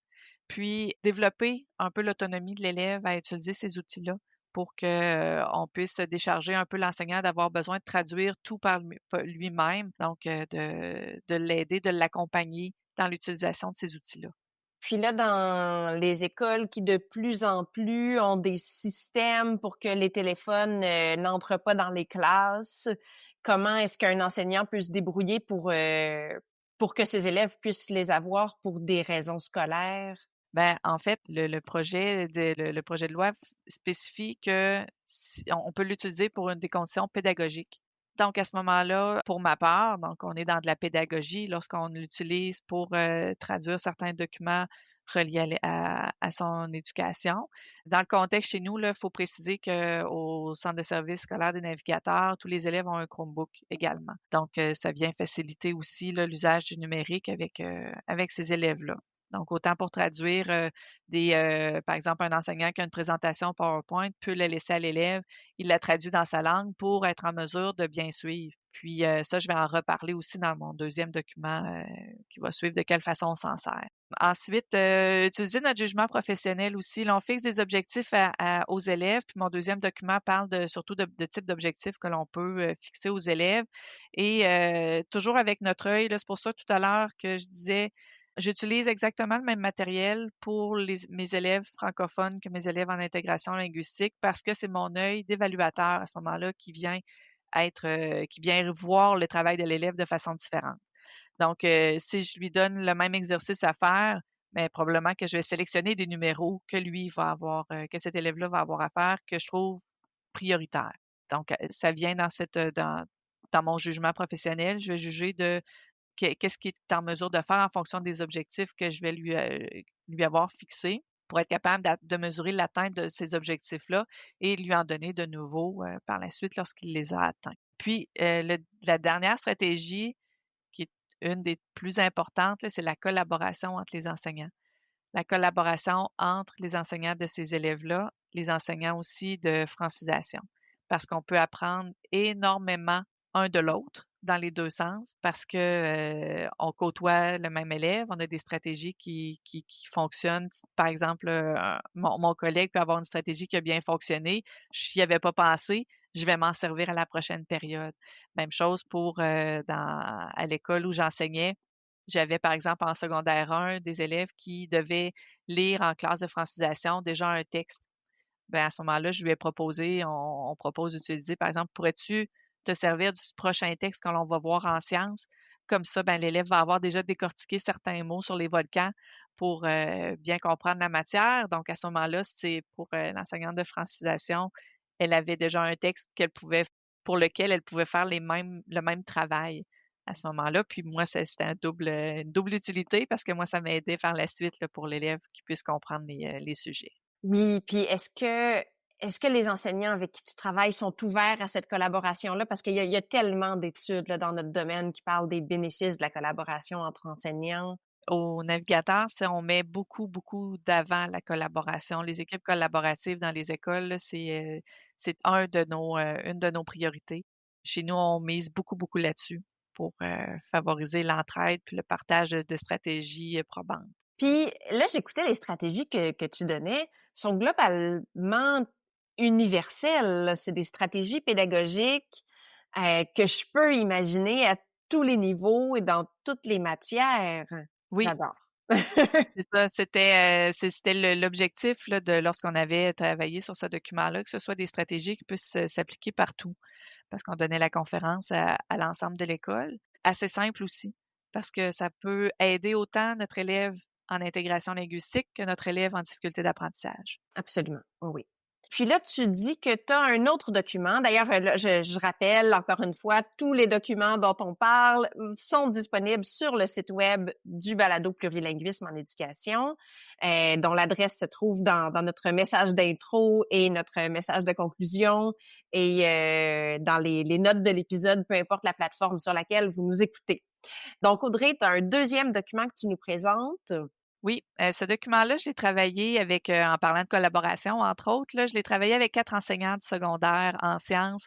Puis développer un peu l'autonomie de l'élève à utiliser ces outils-là pour qu'on puisse décharger un peu l'enseignant d'avoir besoin de traduire tout par lui-même, donc de l'aider, de l'accompagner dans l'utilisation de ces outils-là. Puis là, dans les écoles qui de plus en plus ont des systèmes pour que les téléphones n'entrent pas dans les classes, comment est-ce qu'un enseignant peut se débrouiller pour que ses élèves puissent les avoir pour des raisons scolaires? Ben, en fait, le projet de loi spécifie que on peut l'utiliser pour des conditions pédagogiques. Donc, à ce moment-là, pour ma part, donc on est dans de la pédagogie lorsqu'on l'utilise pour traduire certains documents reliés à son éducation. Dans le contexte chez nous, il faut préciser qu'au Centre de services scolaires des navigateurs, tous les élèves ont un Chromebook également. Donc, ça vient faciliter aussi là, l'usage du numérique avec ces élèves-là. Donc, autant pour traduire par exemple, un enseignant qui a une présentation PowerPoint peut la laisser à l'élève, il la traduit dans sa langue pour être en mesure de bien suivre. Puis ça, je vais en reparler aussi dans mon deuxième document qui va suivre de quelle façon on s'en sert. Ensuite, utiliser notre jugement professionnel aussi. Là, on fixe des objectifs aux élèves. Puis mon deuxième document parle surtout de types d'objectifs que l'on peut fixer aux élèves. Et toujours avec notre œil, là, c'est pour ça tout à l'heure que je disais, j'utilise exactement le même matériel pour mes élèves francophones que mes élèves en intégration linguistique parce que c'est mon œil d'évaluateur à ce moment-là qui vient voir le travail de l'élève de façon différente. Donc, si je lui donne le même exercice à faire, mais probablement que je vais sélectionner des numéros que lui va avoir, que cet élève-là va avoir à faire, que je trouve prioritaires. Donc, ça vient dans mon jugement professionnel. Je vais juger qu'est-ce qu'il est en mesure de faire en fonction des objectifs que je vais lui avoir fixés pour être capable de mesurer l'atteinte de ces objectifs-là et lui en donner de nouveau par la suite lorsqu'il les a atteints. Puis, la dernière stratégie, qui est une des plus importantes, là, c'est la collaboration entre les enseignants. La collaboration entre les enseignants de ces élèves-là, les enseignants aussi de francisation, parce qu'on peut apprendre énormément un de l'autre dans les deux sens, parce que on côtoie le même élève, on a des stratégies qui fonctionnent. Par exemple, mon collègue peut avoir une stratégie qui a bien fonctionné, je n'y avais pas pensé, je vais m'en servir à la prochaine période. Même chose pour à l'école où j'enseignais. J'avais, par exemple, en secondaire 1, des élèves qui devaient lire en classe de francisation déjà un texte. Ben, à ce moment-là, je lui ai proposé, on propose d'utiliser, par exemple, pourrais-tu te servir du prochain texte que l'on va voir en sciences? Comme ça, ben, l'élève va avoir déjà décortiqué certains mots sur les volcans pour bien comprendre la matière. Donc, à ce moment-là, c'est pour l'enseignante de francisation, elle avait déjà un texte pour lequel elle pouvait faire le même travail à ce moment-là. Puis moi, c'était une double utilité parce que moi, ça m'a aidé par la suite là, pour l'élève qui puisse comprendre les sujets. Oui, puis est-ce que les enseignants avec qui tu travailles sont ouverts à cette collaboration-là? Parce qu'il y a tellement d'études là, dans notre domaine qui parlent des bénéfices de la collaboration entre enseignants. Au navigateur, on met beaucoup, beaucoup d'avant la collaboration. Les équipes collaboratives dans les écoles, là, c'est une de nos priorités. Chez nous, on mise beaucoup, beaucoup là-dessus pour favoriser l'entraide puis le partage de stratégies probantes. Puis là, j'écoutais les stratégies que tu donnais, sont globalement universelles, là. C'est des stratégies pédagogiques que je peux imaginer à tous les niveaux et dans toutes les matières. Oui, J'adore. c'est ça. C'était l'objectif là, lorsqu'on avait travaillé sur ce document-là, que ce soit des stratégies qui puissent s'appliquer partout. Parce qu'on donnait la conférence à l'ensemble de l'école. Assez simple aussi, parce que ça peut aider autant notre élève en intégration linguistique que notre élève en difficulté d'apprentissage. Absolument, oui, oui. Puis là, tu dis que tu as un autre document. D'ailleurs, là, je rappelle encore une fois, tous les documents dont on parle sont disponibles sur le site web du Balado Plurilinguisme en éducation, dont l'adresse se trouve dans notre message d'intro et notre message de conclusion et dans les notes de l'épisode, peu importe la plateforme sur laquelle vous nous écoutez. Donc, Audrey, tu as un deuxième document que tu nous présentes. Oui, ce document-là, je l'ai travaillé en parlant de collaboration, entre autres, là, je l'ai travaillé avec 4 enseignants du secondaire en sciences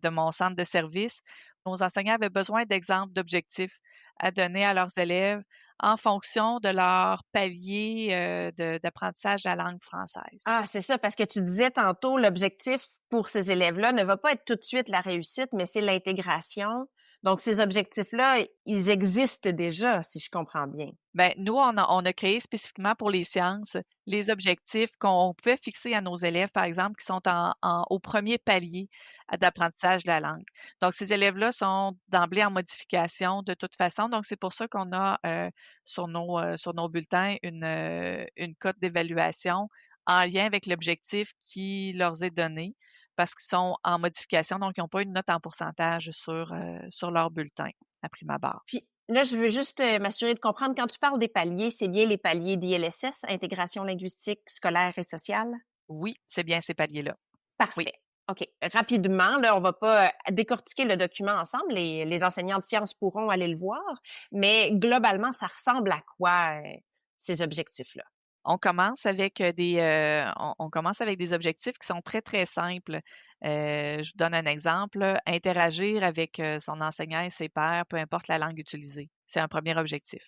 de mon centre de service. Nos enseignants avaient besoin d'exemples d'objectifs à donner à leurs élèves en fonction de leur palier d'apprentissage de la langue française. Ah, c'est ça, parce que tu disais tantôt, l'objectif pour ces élèves-là ne va pas être tout de suite la réussite, mais c'est l'intégration. Donc, ces objectifs-là, ils existent déjà, si je comprends bien. Ben, nous, on a créé spécifiquement pour les sciences les objectifs qu'on pouvait fixer à nos élèves, par exemple, qui sont au premier palier d'apprentissage de la langue. Donc, ces élèves-là sont d'emblée en modification de toute façon. Donc, c'est pour ça qu'on a sur nos bulletins une cote d'évaluation en lien avec l'objectif qui leur est donné parce qu'ils sont en modification, donc ils n'ont pas une note en pourcentage sur leur bulletin à prime abord. Puis là, je veux juste m'assurer de comprendre, quand tu parles des paliers, c'est bien les paliers d'ILSS, intégration linguistique, scolaire et sociale? Oui, c'est bien ces paliers-là. Oui. Parfait. OK. Rapidement, là, on va pas décortiquer le document ensemble. Les enseignants de sciences pourront aller le voir, mais globalement, ça ressemble à quoi, ces objectifs-là? On commence avec des objectifs qui sont très, très simples. Je vous donne un exemple, là, interagir avec, son enseignant et ses pairs, peu importe la langue utilisée. C'est un premier objectif.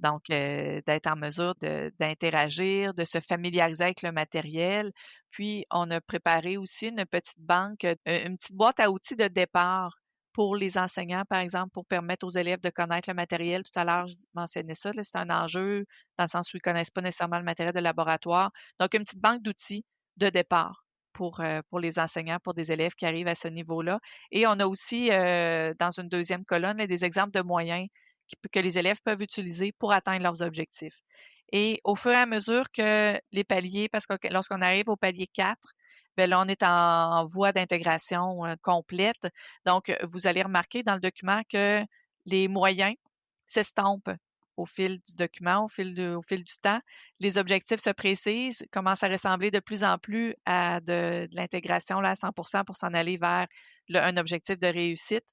Donc, d'être en mesure d'interagir, de se familiariser avec le matériel. Puis, on a préparé aussi une petite banque, une petite boîte à outils de départ pour les enseignants, par exemple, pour permettre aux élèves de connaître le matériel. Tout à l'heure, je mentionnais ça, là, c'est un enjeu dans le sens où ils connaissent pas nécessairement le matériel de laboratoire. Donc, une petite banque d'outils de départ pour les enseignants, pour des élèves qui arrivent à ce niveau-là. Et on a aussi, dans une deuxième colonne, là, des exemples de moyens que les élèves peuvent utiliser pour atteindre leurs objectifs. Et au fur et à mesure que les paliers, parce que lorsqu'on arrive au palier 4, bien là, on est en voie d'intégration complète. Donc, vous allez remarquer dans le document que les moyens s'estompent au fil du document, au fil du temps. Les objectifs se précisent, commencent à ressembler de plus en plus à de l'intégration là, à 100% pour s'en aller vers un objectif de réussite.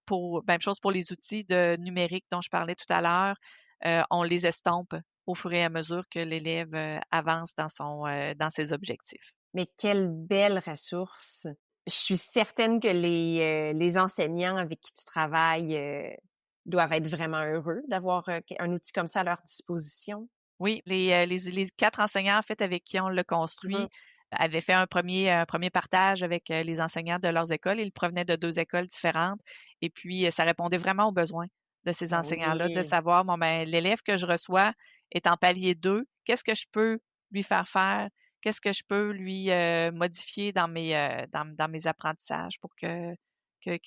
Même chose pour les outils de numérique dont je parlais tout à l'heure. On les estompe au fur et à mesure que l'élève avance dans ses objectifs. Mais quelle belle ressource! Je suis certaine que les enseignants avec qui tu travailles, doivent être vraiment heureux d'avoir, un outil comme ça à leur disposition. Oui, les 4 enseignants, en fait, avec qui on l'a Mmh. construit, avaient fait un premier partage avec, les enseignants de leurs écoles. Ils provenaient de 2 écoles différentes et puis, ça répondait vraiment aux besoins de ces Ben enseignants-là, de oui. savoir, bon, ben, l'élève que je reçois est en palier 2. Qu'est-ce que je peux lui faire faire? Qu'est-ce que je peux lui, modifier dans mes apprentissages pour qu'il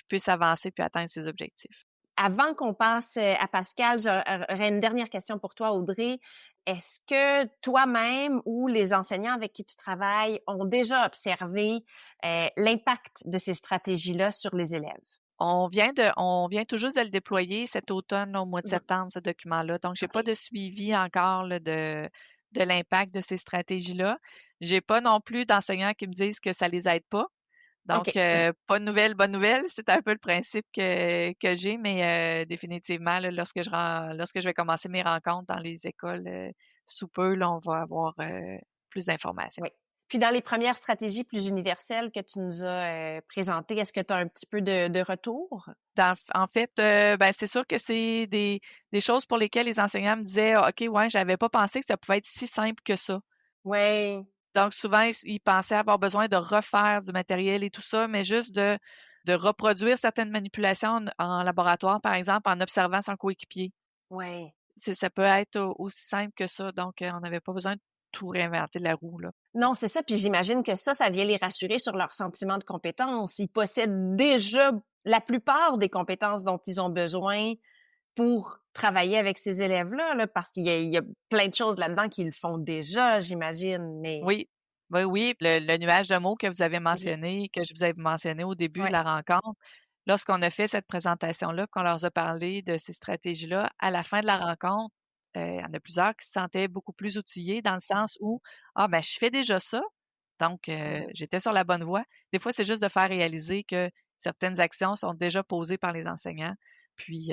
puisse avancer puis atteindre ses objectifs? Avant qu'on passe, à Pascal, j'aurais une dernière question pour toi, Audrey. Est-ce que toi-même ou les enseignants avec qui tu travailles ont déjà observé, l'impact de ces stratégies-là sur les élèves? On vient tout juste de le déployer cet automne, au mois de Mmh. septembre, ce document-là. Donc, j'ai pas OK. de suivi encore là, de l'impact de ces stratégies-là. J'ai pas non plus d'enseignants qui me disent que ça les aide pas. Donc, OK. pas de nouvelles, bonne nouvelle. C'est un peu le principe que j'ai, mais définitivement, là, lorsque je vais commencer mes rencontres dans les écoles sous peu, là, on va avoir plus d'informations. Oui. Puis dans les premières stratégies plus universelles que tu nous as, présentées, est-ce que tu as un petit peu de retour? En fait, ben, c'est sûr que c'est des choses pour lesquelles les enseignants me disaient: «Ah, OK, ouais, j'avais pas pensé que ça pouvait être si simple que ça». Oui. Donc souvent, ils pensaient avoir besoin de refaire du matériel et tout ça, mais juste de reproduire certaines manipulations en laboratoire, par exemple, en observant son coéquipier. Ouais. Ça peut être aussi simple que ça, donc on n'avait pas besoin de tout réinventer la roue, là. Non, c'est ça, puis j'imagine que ça vient les rassurer sur leur sentiment de compétence. Ils possèdent déjà la plupart des compétences dont ils ont besoin pour travailler avec ces élèves-là, là, parce qu'il y a plein de choses là-dedans qu'ils font déjà, j'imagine, mais Oui, oui, oui, le nuage de mots que vous avez oui, mentionné, que je vous avais mentionné au début de ouais, la rencontre, lorsqu'on a fait cette présentation-là, qu'on leur a parlé de ces stratégies-là, à la fin de la rencontre, il y en a plusieurs qui se sentaient beaucoup plus outillés dans le sens où: «Ah ben, je fais déjà ça, donc mmh, j'étais sur la bonne voie». Des fois, c'est juste de faire réaliser que certaines actions sont déjà posées par les enseignants, puis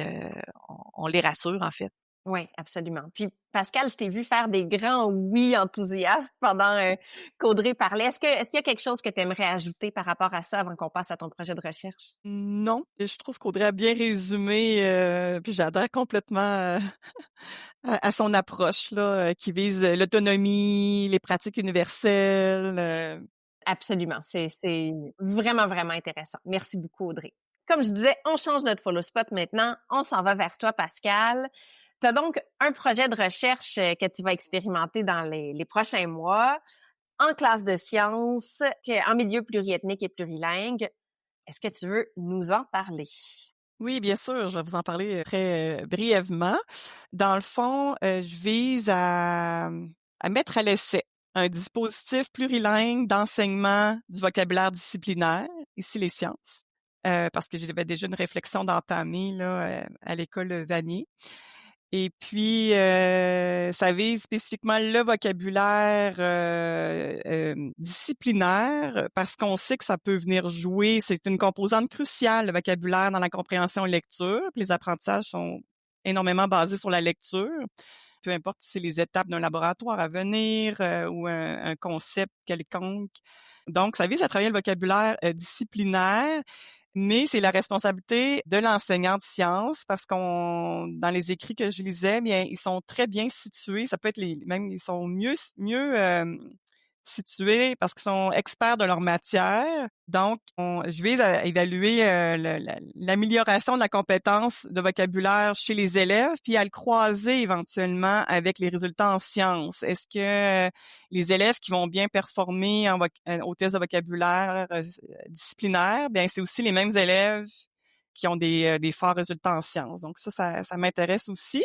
on les rassure, en fait. ouais, absolument. Puis Pascal, je t'ai vu faire des grands oui enthousiastes pendant, qu'Audrey parlait. Est-ce qu'il y a quelque chose que tu aimerais ajouter par rapport à ça avant qu'on passe à ton projet de recherche? Non, et je trouve qu'Audrey a bien résumé, puis j'adhère complètement, à son approche là, qui vise l'autonomie, les pratiques universelles. Absolument, c'est vraiment, vraiment intéressant. Merci beaucoup, Audrey. Comme je disais, on change notre follow spot maintenant. On s'en va vers toi, Pascal. Tu as donc un projet de recherche que tu vas expérimenter dans les prochains mois en classe de sciences, en milieu pluriethnique et plurilingue. Est-ce que tu veux nous en parler? Oui, bien sûr, je vais vous en parler très brièvement. Dans le fond, je vise à mettre à l'essai un dispositif plurilingue d'enseignement du vocabulaire disciplinaire, ici les sciences, parce que j'avais déjà une réflexion d'entamer là, à l'école Vanier. Et puis, ça vise spécifiquement le vocabulaire disciplinaire parce qu'on sait que ça peut venir jouer. C'est une composante cruciale, le vocabulaire, dans la compréhension lecture. Puis les apprentissages sont énormément basés sur la lecture. Peu importe si c'est les étapes d'un laboratoire à venir ou un concept quelconque. Donc, ça vise à travailler le vocabulaire disciplinaire, mais c'est la responsabilité de l'enseignant de sciences parce dans les écrits que je lisais, bien, ils sont très bien situés. Ça peut être même ils sont mieux situés parce qu'ils sont experts de leur matière. Donc, je vise à évaluer l'amélioration de la compétence de vocabulaire chez les élèves, puis à le croiser éventuellement avec les résultats en sciences. Est-ce que les élèves qui vont bien performer au test de vocabulaire disciplinaire, bien, c'est aussi les mêmes élèves qui ont des forts résultats en sciences. Donc ça m'intéresse aussi.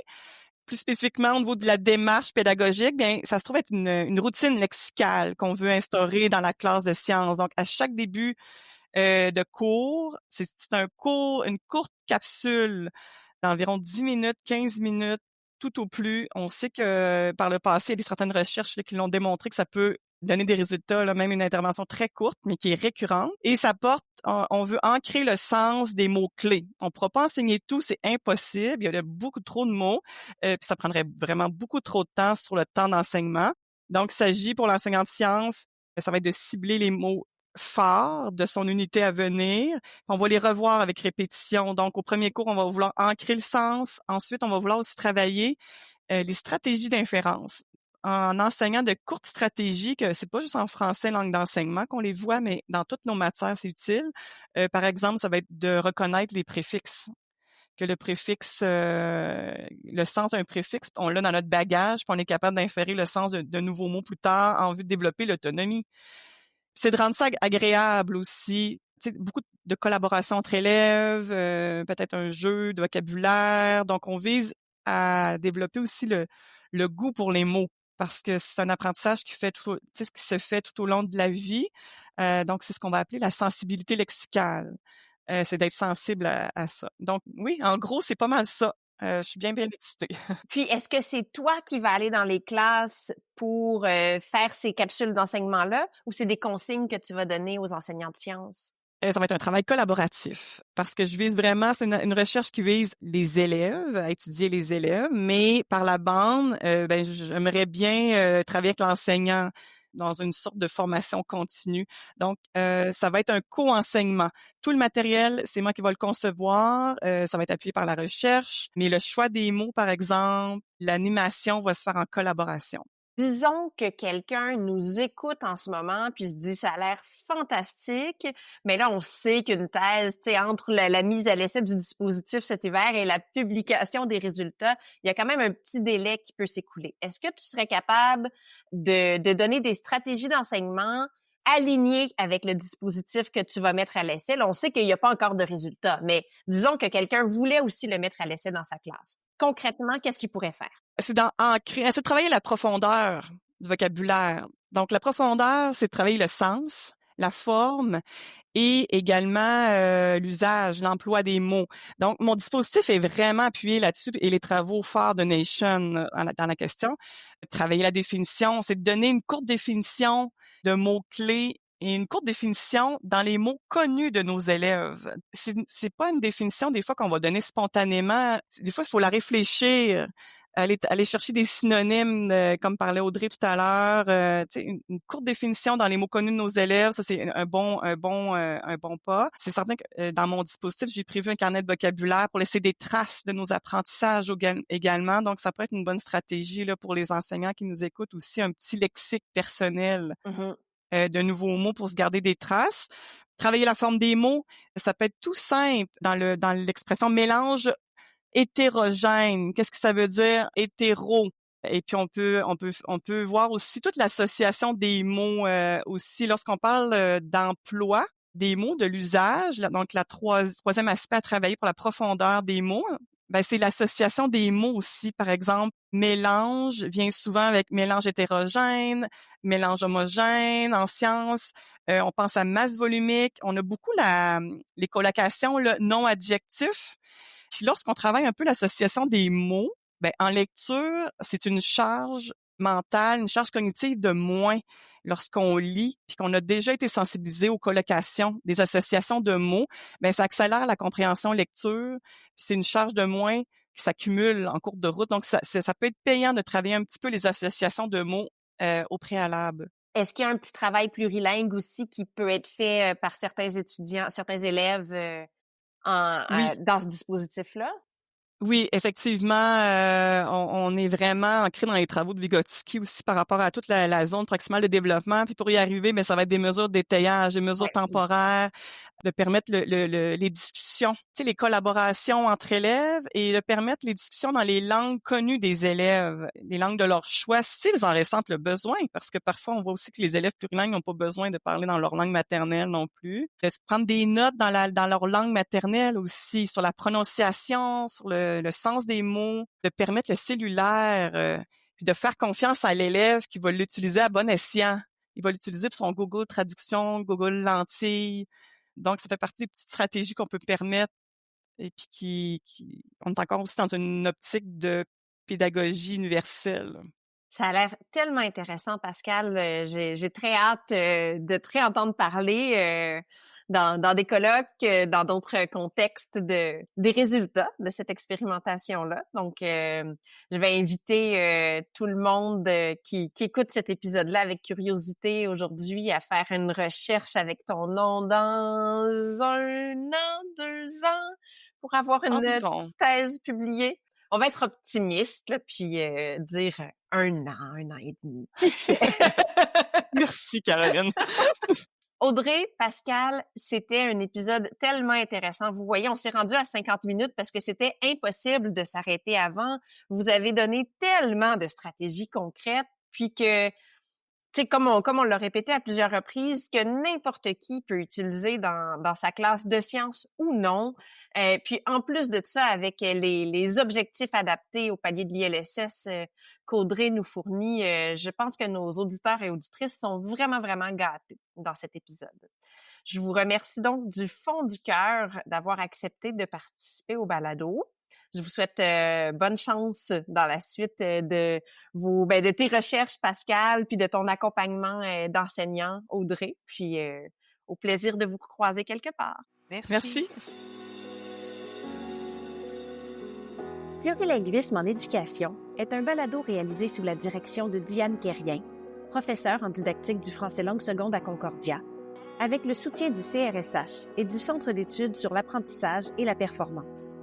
Plus spécifiquement, au niveau de la démarche pédagogique, bien, ça se trouve être une routine lexicale qu'on veut instaurer dans la classe de sciences. Donc, à chaque début de cours, c'est une courte capsule d'environ 10 minutes, 15 minutes, tout au plus. On sait que par le passé, il y a des certaines recherches là, qui l'ont démontré que ça peut donner des résultats, là, même une intervention très courte, mais qui est récurrente. Et on veut ancrer le sens des mots-clés. On ne pourra pas enseigner tout, c'est impossible. Il y a beaucoup trop de mots, puis ça prendrait vraiment beaucoup trop de temps sur le temps d'enseignement. Donc, il s'agit pour l'enseignant de sciences, ça va être de cibler les mots forts de son unité à venir. On va les revoir avec répétition. Donc, au premier cours, on va vouloir ancrer le sens. Ensuite, on va vouloir aussi travailler les stratégies d'inférence. En enseignant de courtes stratégies, que c'est pas juste en français, langue d'enseignement qu'on les voit, mais dans toutes nos matières, c'est utile. Par exemple, ça va être de reconnaître les préfixes. Que le préfixe, le sens d'un préfixe, on l'a dans notre bagage, puis on est capable d'inférer le sens de nouveaux mots plus tard en vue de développer l'autonomie. C'est de rendre ça agréable aussi. Tu sais, beaucoup de collaboration entre élèves, peut-être un jeu de vocabulaire. Donc, on vise à développer aussi le goût pour les mots parce que c'est un apprentissage qui se fait tout au long de la vie. Donc, c'est ce qu'on va appeler la sensibilité lexicale. C'est d'être sensible à ça. Donc, oui, en gros, c'est pas mal ça. Je suis bien excitée. Puis, est-ce que c'est toi qui vas aller dans les classes pour faire ces capsules d'enseignement-là ou c'est des consignes que tu vas donner aux enseignants de sciences? Ça va être un travail collaboratif parce que je vise vraiment, c'est une recherche qui vise les élèves, à étudier les élèves, mais par la bande, ben, j'aimerais bien travailler avec l'enseignant dans une sorte de formation continue. Donc, ça va être un co-enseignement. Tout le matériel, c'est moi qui va le concevoir. Ça va être appuyé par la recherche, mais le choix des mots, par exemple, l'animation va se faire en collaboration. Disons que quelqu'un nous écoute en ce moment puis se dit ça a l'air fantastique, mais là on sait qu'une thèse, tu sais, entre la mise à l'essai du dispositif cet hiver et la publication des résultats, il y a quand même un petit délai qui peut s'écouler. Est-ce que tu serais capable de donner des stratégies d'enseignement alignées avec le dispositif que tu vas mettre à l'essai? Là, on sait qu'il n'y a pas encore de résultats, mais disons que quelqu'un voulait aussi le mettre à l'essai dans sa classe. Concrètement, qu'est-ce qu'il pourrait faire? C'est de travailler la profondeur du vocabulaire. Donc, la profondeur, c'est de travailler le sens, la forme et également l'usage, l'emploi des mots. Donc, mon dispositif est vraiment appuyé là-dessus et les travaux phares de Nation dans la question. Travailler la définition, c'est de donner une courte définition de mots-clés et une courte définition dans les mots connus de nos élèves. C'est pas une définition des fois qu'on va donner spontanément. Des fois, il faut la réfléchir, aller chercher des synonymes, comme parlait Audrey tout à l'heure. Tu sais, une courte définition dans les mots connus de nos élèves, ça c'est un bon pas. C'est certain que dans mon dispositif, j'ai prévu un carnet de vocabulaire pour laisser des traces de nos apprentissages également. Donc, ça peut être une bonne stratégie là pour les enseignants qui nous écoutent aussi, un petit lexique personnel. Mm-hmm. De nouveaux mots pour se garder des traces. Travailler la forme des mots, ça peut être tout simple dans l'expression mélange hétérogène. Qu'est-ce que ça veut dire hétéro? Et puis on peut voir aussi toute l'association des mots aussi lorsqu'on parle d'emploi des mots, de l'usage. Donc troisième aspect à travailler pour la profondeur des mots. Ben c'est l'association des mots aussi. Par exemple, mélange vient souvent avec mélange hétérogène, mélange homogène en sciences. On pense à masse volumique. On a beaucoup les colocations non adjectifs. Puis lorsqu'on travaille un peu l'association des mots, ben en lecture, c'est une charge mentale, une charge cognitive de moins lorsqu'on lit puis qu'on a déjà été sensibilisé aux colocations, des associations de mots, ben ça accélère la compréhension lecture, puis c'est une charge de moins qui s'accumule en cours de route. Donc ça peut être payant de travailler un petit peu les associations de mots au préalable. Est-ce qu'il y a un petit travail plurilingue aussi qui peut être fait par certains étudiants, certains élèves Oui. dans ce dispositif-là? Oui, effectivement, on est vraiment ancré dans les travaux de Vygotsky aussi par rapport à toute la zone proximale de développement. Puis pour y arriver, mais ça va être des mesures d'étayage, des mesures temporaires, de permettre les discussions, tu sais, les collaborations entre élèves et de permettre les discussions dans les langues connues des élèves, les langues de leur choix, s'ils en ressentent le besoin, parce que parfois on voit aussi que les élèves plurilingues n'ont pas besoin de parler dans leur langue maternelle non plus. De se prendre des notes dans leur langue maternelle aussi, sur la prononciation, sur le sens des mots, de permettre le cellulaire, puis de faire confiance à l'élève qui va l'utiliser à bon escient. Il va l'utiliser pour son Google Traduction, Google Lentille. Donc, ça fait partie des petites stratégies qu'on peut permettre et puis on est encore aussi dans une optique de pédagogie universelle. Ça a l'air tellement intéressant, Pascal. J'ai très hâte de te réentendre parler dans des colloques, dans d'autres contextes des résultats de cette expérimentation-là. Donc, je vais inviter tout le monde qui écoute cet épisode-là avec curiosité aujourd'hui à faire une recherche avec ton nom dans 1 an, 2 ans pour avoir une thèse publiée. On va être optimiste, là, puis dire 1 an et demi. Merci, Caroline. Audrey, Pascal, c'était un épisode tellement intéressant. Vous voyez, on s'est rendu à 50 minutes parce que c'était impossible de s'arrêter avant. Vous avez donné tellement de stratégies concrètes, puis que, tu sais, comme on l'a répété à plusieurs reprises, que n'importe qui peut utiliser dans sa classe de sciences ou non. Puis en plus de ça, avec les objectifs adaptés au palier de l'ILSS qu'Audrey nous fournit, je pense que nos auditeurs et auditrices sont vraiment, vraiment gâtés dans cet épisode. Je vous remercie donc du fond du cœur d'avoir accepté de participer au balado. Je vous souhaite bonne chance dans la suite de tes recherches, Pascal, puis de ton accompagnement d'enseignant, Audrey. Puis au plaisir de vous croiser quelque part. Merci. Plurilinguisme en éducation est un balado réalisé sous la direction de Diane Quérien, professeure en didactique du français langue seconde à Concordia, avec le soutien du CRSH et du Centre d'études sur l'apprentissage et la performance.